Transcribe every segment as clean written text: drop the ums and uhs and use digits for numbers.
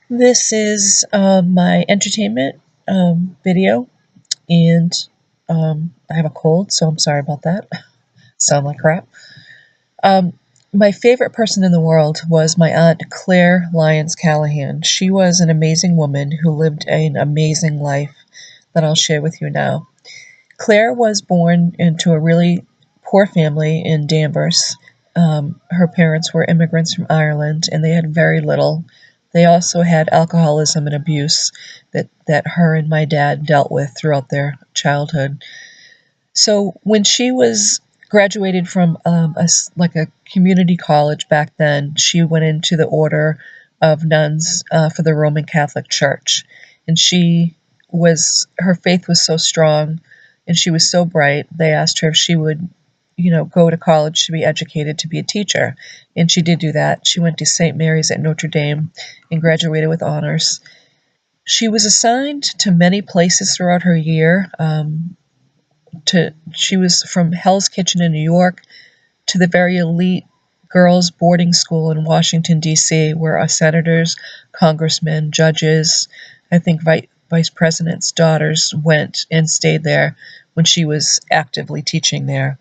This is my entertainment video, and I have a cold, so I'm sorry about that. Sound like crap. Um, my favorite person in the world was my Aunt Claire Lyons Callahan. She was an amazing woman who lived an amazing life that I'll share with you now. Claire was born into a really poor family in Danvers. Her parents were immigrants from Ireland, and they had very little. They also had alcoholism and abuse that her and my dad dealt with throughout their childhood. So when she was graduated from like a community college back then, she went into the order of nuns for the Roman Catholic Church, and her faith was so strong, and she was so bright. They asked her if she would, go to college to be educated to be a teacher, and she did do that. She went to St. Mary's at Notre Dame and graduated with honors. She was assigned to many places throughout her year. She was from Hell's Kitchen in New York to the very elite girls' boarding school in Washington, D.C., where senators, congressmen, judges, I think vice presidents' daughters went and stayed there when she was actively teaching there.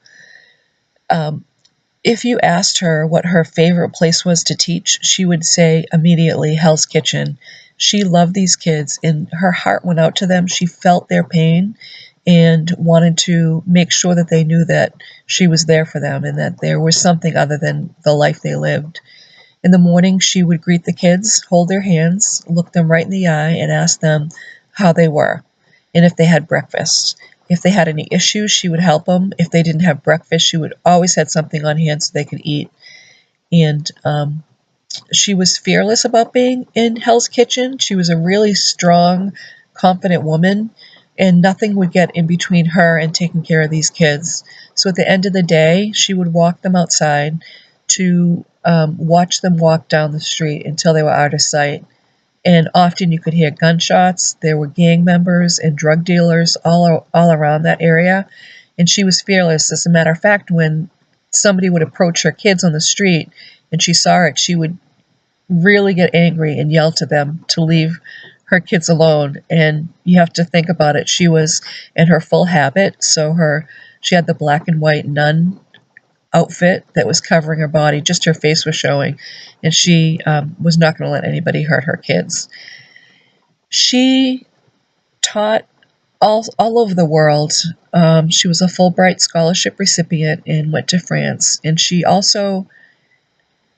If you asked her what her favorite place was to teach, she would say immediately Hell's Kitchen. She loved these kids, and her heart went out to them. She felt their pain and wanted to make sure that they knew that she was there for them and that there was something other than the life they lived. In the morning, she would greet the kids, hold their hands, look them right in the eye, and ask them how they were and if they had breakfast. If they had any issues, she would help them. If they didn't have breakfast, she would always have something on hand so they could eat. And she was fearless about being in Hell's Kitchen. She was a really strong, confident woman, and nothing would get in between her and taking care of these kids. So at the end of the day, she would walk them outside to watch them walk down the street until they were out of sight. And often you could hear gunshots. There were gang members and drug dealers all around that area. And she was fearless. As a matter of fact, when somebody would approach her kids on the street and she saw it, she would really get angry and yell to them to leave her kids alone. And you have to think about it. She was in her full habit. So she had the black and white nun outfit that was covering her body. Just her face was showing. And she was not going to let anybody hurt her kids. She taught all over the world. She was a Fulbright scholarship recipient and went to France. And she also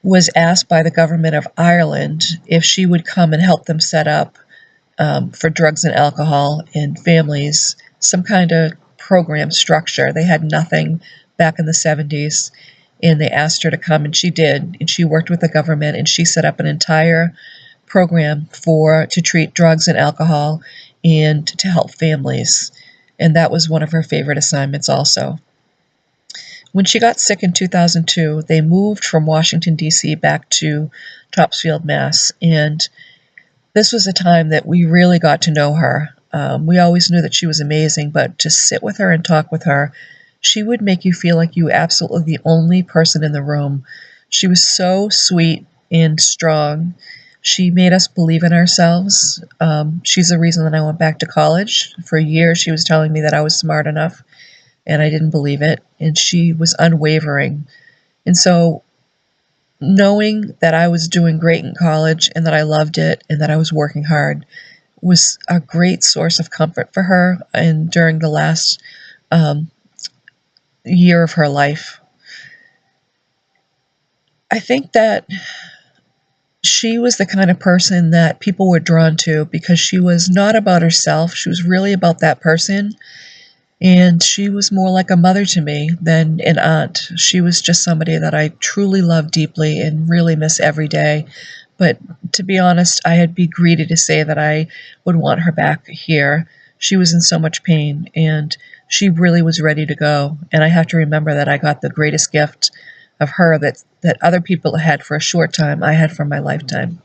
was asked by the government of Ireland if she would come and help them set up for drugs and alcohol in families some kind of program structure. They had nothing back in the 70s, and they asked her to come, and she did. And she worked with the government, and she set up an entire program to treat drugs and alcohol and to help families. And that was one of her favorite assignments also. When she got sick in 2002, they moved from Washington, D.C. back to Topsfield, Mass. And this was a time that we really got to know her. We always knew that she was amazing, but to sit with her and talk with her, she would make you feel like you were absolutely the only person in the room. She was so sweet and strong. She made us believe in ourselves. She's the reason that I went back to college. For years, she was telling me that I was smart enough, and I didn't believe it. And she was unwavering. And so knowing that I was doing great in college and that I loved it and that I was working hard was a great source of comfort for her and during the last year of her life. I think that she was the kind of person that people were drawn to because she was not about herself. She was really about that person. And she was more like a mother to me than an aunt. She was just somebody that I truly love deeply and really miss every day. But to be honest, I'd be greedy to say that I would want her back here. She was in so much pain, and she really was ready to go. And I have to remember that I got the greatest gift of her that other people had for a short time, I had for my lifetime.